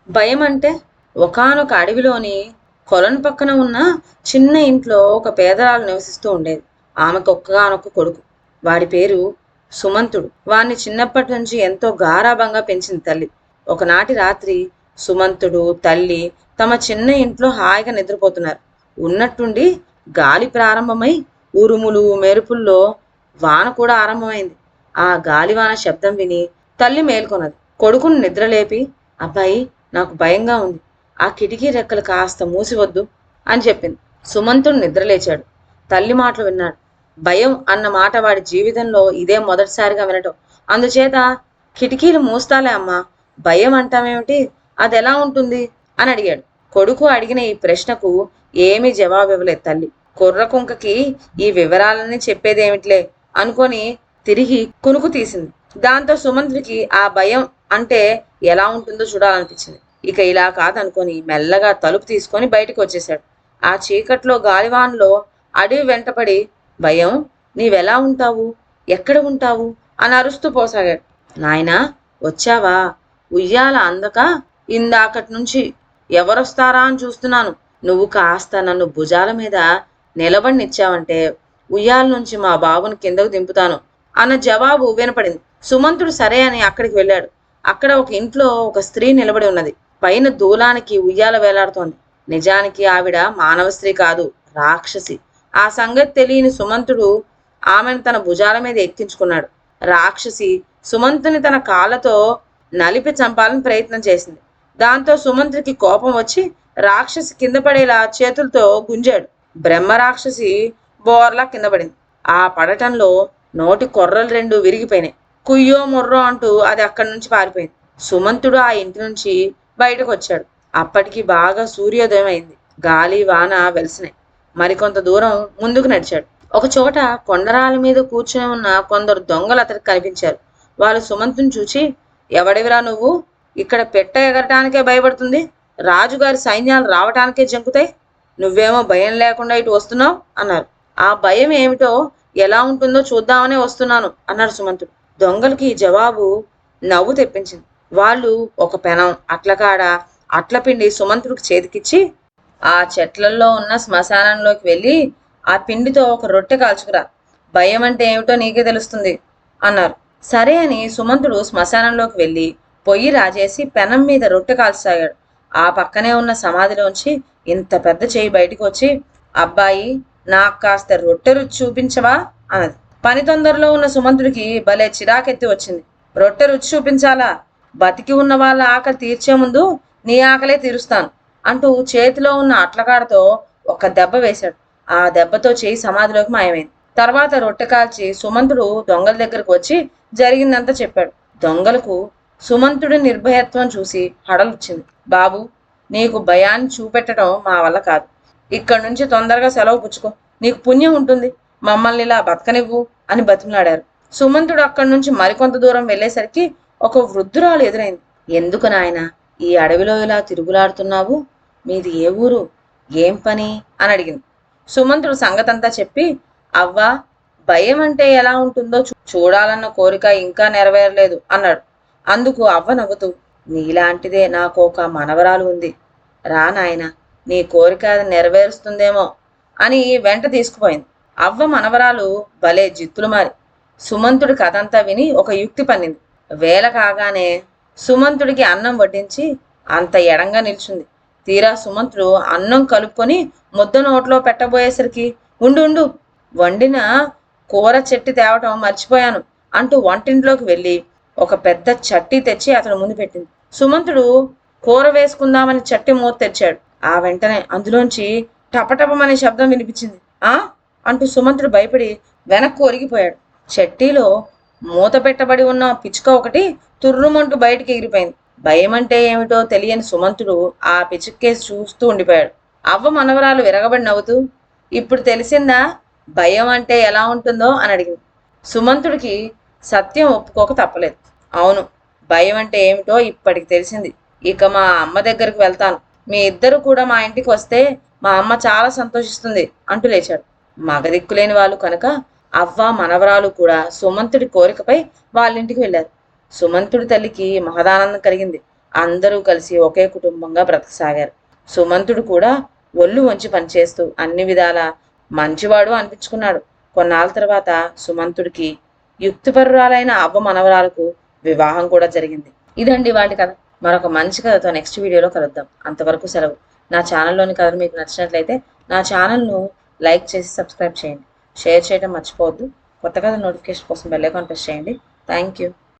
భయం అంటే ఒకానొక అడవిలోని కొలను పక్కన ఉన్న చిన్న ఇంట్లో ఒక పేదరాలు నివసిస్తూ ఉండేది. ఆమెకు ఒక్కగానొక్క కొడుకు. వాడి పేరు సుమంతుడు. వాణ్ణి చిన్నప్పటి నుంచి ఎంతో గారాబంగా పెంచింది తల్లి. ఒకనాటి రాత్రి సుమంతుడు, తల్లి తమ చిన్న ఇంట్లో హాయిగా నిద్రపోతున్నారు. ఉన్నట్టుండి గాలి ప్రారంభమై ఉరుములు మెరుపుల్లో వాన కూడా ఆరంభమైంది. ఆ గాలివాన శబ్దం విని తల్లి మేల్కొన్నది. కొడుకును నిద్రలేపి, అబ్బాయి, నాకు భయంగా ఉంది. ఆ కిటికీ రెక్కలు కాస్త మూసివద్దు అని చెప్పింది. సుమంతుడు నిద్రలేచాడు. తల్లి మాటలు విన్నాడు. భయం అన్న మాట వాడి జీవితంలో ఇదే మొదటిసారిగా వినటం. అందుచేత కిటికీలు మూస్తాలే అమ్మా, భయం అంటామేమిటి, అది ఎలా ఉంటుంది అని అడిగాడు. కొడుకు అడిగిన ఈ ప్రశ్నకు ఏమీ జవాబు ఇవ్వలేదు తల్లి. కుర్రకుంకకి ఈ వివరాలన్నీ చెప్పేదేమిట్లే అనుకొని తిరిగి కునుకు తీసింది. దాంతో సుమంత్రికి ఆ భయం అంటే ఎలా ఉంటుందో చూడాలనిపించింది. ఇక ఇలా కాదనుకొని మెల్లగా తలుపు తీసుకొని బయటకు వచ్చేశాడు. ఆ చీకట్లో గాలివాన్లో అడవి వెంటపడి, భయం, నీవెలా ఉంటావు, ఎక్కడ ఉంటావు అని అరుస్తూ పోసాగాడు. నాయనా, వచ్చావా? ఉయ్యాల అందక ఇందాకటి నుంచి ఎవరొస్తారా అని చూస్తున్నాను. నువ్వు కాస్త నన్ను భుజాల మీద నిలబడినిచ్చావంటే ఉయ్యాల నుంచి మా బాబుని కిందకు దింపుతాను అన్న జవాబు వినపడింది. సుమంతుడు సరే అని అక్కడికి వెళ్ళాడు. అక్కడ ఒక ఇంట్లో ఒక స్త్రీ నిలబడి ఉన్నది. పైన దూలానికి ఉయ్యాల వేలాడుతోంది. నిజానికి ఆవిడ మానవ స్త్రీ కాదు, రాక్షసి. ఆ సంగతి తెలియని సుమంతుడు ఆమెను తన భుజాల మీద ఎక్కించుకున్నాడు. రాక్షసి సుమంతుని తన కాళ్ళతో నలిపి చంపాలని ప్రయత్నం చేసింది. దాంతో సుమంతుడికి కోపం వచ్చి రాక్షసి కింద పడేలా చేతులతో గుంజాడు. బ్రహ్మ రాక్షసి బోర్లా కింద పడింది. ఆ పడటంలో నోటి కొర్రలు రెండు విరిగిపోయినాయి. కుయ్యో మొర్రో అంటూ అది అక్కడి నుంచి పారిపోయింది. సుమంతుడు ఆ ఇంటి నుంచి బయటకు వచ్చాడు. అప్పటికి బాగా సూర్యోదయం అయింది. గాలి వాన వెలిసినాయి. మరికొంత దూరం ముందుకు నడిచాడు. ఒక చోట కొండరాల మీద కూర్చుని ఉన్న కొందరు దొంగలు అతడికి కనిపించారు. వాళ్ళు సుమంతుని చూచి, ఎవడివిరా నువ్వు? ఇక్కడ పెట్ట ఎగరటానికే భయపడుతుంది, రాజుగారి సైన్యాలు రావటానికే జంకుతాయి, నువ్వేమో భయం లేకుండా ఇటు వస్తున్నావు అన్నారు. ఆ భయం ఏమిటో, ఎలా ఉంటుందో చూద్దామనే వస్తున్నాను అన్నాడు సుమంతుడు. దొంగలకి ఈ జవాబు నవ్వు తెప్పించింది. వాళ్ళు ఒక పెనం అట్లకాడ అట్ల పిండి సుమంతుడికి చేతికిచ్చి, ఆ చెట్లల్లో ఉన్న శ్మశానంలోకి వెళ్ళి ఆ పిండితో ఒక రొట్టె కాల్చుకురా, భయం అంటే ఏమిటో నీకే తెలుస్తుంది అన్నారు. సరే అని సుమంతుడు శ్మశానంలోకి వెళ్ళి పొయ్యి రాజేసి పెనం మీద రొట్టె కాల్చసాగాడు. ఆ పక్కనే ఉన్న సమాధిలోంచి ఇంత పెద్ద చేయి బయటికి వచ్చి, అబ్బాయి, నాకు కాస్త రొట్టె రుచి చూపించవా అన్నది. పని తొందరలో ఉన్న సుమంతుడికి భలే చిరాకెత్తి వచ్చింది. రొట్టె రుచి చూపించాలా? బతికి ఉన్న వాళ్ళ ఆకలి తీర్చే ముందు నీ ఆకలే తీరుస్తాను అంటూ చేతిలో ఉన్న అట్లకాడతో ఒక దెబ్బ వేశాడు. ఆ దెబ్బతో చేయి సమాధిలోకి మాయమైంది. తర్వాత రొట్టె కాల్చి సుమంతుడు దొంగల దగ్గరకు వచ్చి జరిగిందంతా చెప్పాడు. దొంగలకు సుమంతుడి నిర్భయత్వం చూసి హడలొచ్చింది. బాబు, నీకు భయాన్ని చూపెట్టడం మా వల్ల కాదు. ఇక్కడి నుంచి తొందరగా సెలవు పుచ్చుకో, నీకు పుణ్యం ఉంటుంది, మమ్మల్ని ఇలా బతకనివ్వు అని బతిమలాడారు. సుమంతుడు అక్కడి నుంచి మరికొంత దూరం వెళ్ళేసరికి ఒక వృద్ధురాలు ఎదురైంది. ఎందుకు నాయనా ఈ అడవిలో ఇలా తిరుగులాడుతున్నావు? మీది ఏ ఊరు, ఏం పని అని అడిగింది. సుమంతుడు సంగతంతా చెప్పి, అవ్వా, భయం అంటే ఎలా ఉంటుందో చూడాలన్న కోరిక ఇంకా నెరవేరలేదు అన్నాడు. అందుకు అవ్వ నవ్వుతూ, నీలాంటిదే నాకు ఒక మనవరాలు ఉంది, రా నాయన, నీ కోరిక అది నెరవేరుస్తుందేమో అని వెంట తీసుకుపోయింది. అవ్వ మనవరాలు భలే జిత్తులు మారి సుమంతుడి కథంతా విని ఒక యుక్తి పన్నింది. వేళ కాగానే సుమంతుడికి అన్నం వడ్డించి అంత ఎడంగా నిల్చుంది. తీరా సుమంతుడు అన్నం కలుపుకొని ముద్ద నోట్లో పెట్టబోయేసరికి, ఉండు ఉండు, వండిన కూర చెట్టి తేవటం మర్చిపోయాను అంటూ వంటింట్లోకి వెళ్ళి ఒక పెద్ద చట్టి తెచ్చి అతడు ముందు పెట్టింది. సుమంతుడు కూర వేసుకుందామని చట్టి మూత తెచ్చాడు. ఆ వెంటనే అందులోంచి టపటపమనే శబ్దం వినిపించింది. ఆ అంటూ సుమంతుడు భయపడి వెనక్కు ఒరిగిపోయాడు. చట్టీలో మూత పెట్టబడి ఉన్న పిచ్చుక ఒకటి తుర్రుమంటూ బయటికి ఎగిరిపోయింది. భయం అంటే ఏమిటో తెలియని సుమంతుడు ఆ పిచ్చుకేసి చూస్తూ ఉండిపోయాడు. అవ్వ మనవరాలు విరగబడి నవ్వుతూ, ఇప్పుడు తెలిసిందా భయం అంటే ఎలా ఉంటుందో అని అడిగింది. సుమంతుడికి సత్యం ఒప్పుకోక తప్పలేదు. అవును, భయం అంటే ఏమిటో ఇప్పటికి తెలిసింది. ఇక మా అమ్మ దగ్గరికి వెళ్తాను. మీ ఇద్దరు కూడా మా ఇంటికి వస్తే మా అమ్మ చాలా సంతోషిస్తుంది అంటూ లేచాడు. మగదిక్కులేని వాళ్ళు కనుక అవ్వ మనవరాలు కూడా సుమంతుడి కోరికపై వాళ్ళింటికి వెళ్ళారు. సుమంతుడి తల్లికి మహదానందం కలిగింది. అందరూ కలిసి ఒకే కుటుంబంగా బ్రతకసాగారు. సుమంతుడు కూడా ఒళ్ళు వంచి పనిచేస్తూ అన్ని విధాల మంచివాడు అనిపించుకున్నాడు. కొన్నాళ్ళ తర్వాత సుమంతుడికి యుక్తిపరురాలైన అవ్వ మనవరాలకు వివాహం కూడా జరిగింది. ఇదండి వాటి కథ. మరొక మంచి కథతో నెక్స్ట్ వీడియోలో కలుద్దాం. అంతవరకు సెలవు. నా ఛానల్లోని కథలు మీకు నచ్చినట్లయితే నా ఛానల్ను లైక్ చేసి సబ్స్క్రైబ్ చేయండి. షేర్ చేయడం మర్చిపోవద్దు. కొత్త కథ నోటిఫికేషన్ కోసం బెల్ ఐకాన్ ప్రెస్ చేయండి. Thank you.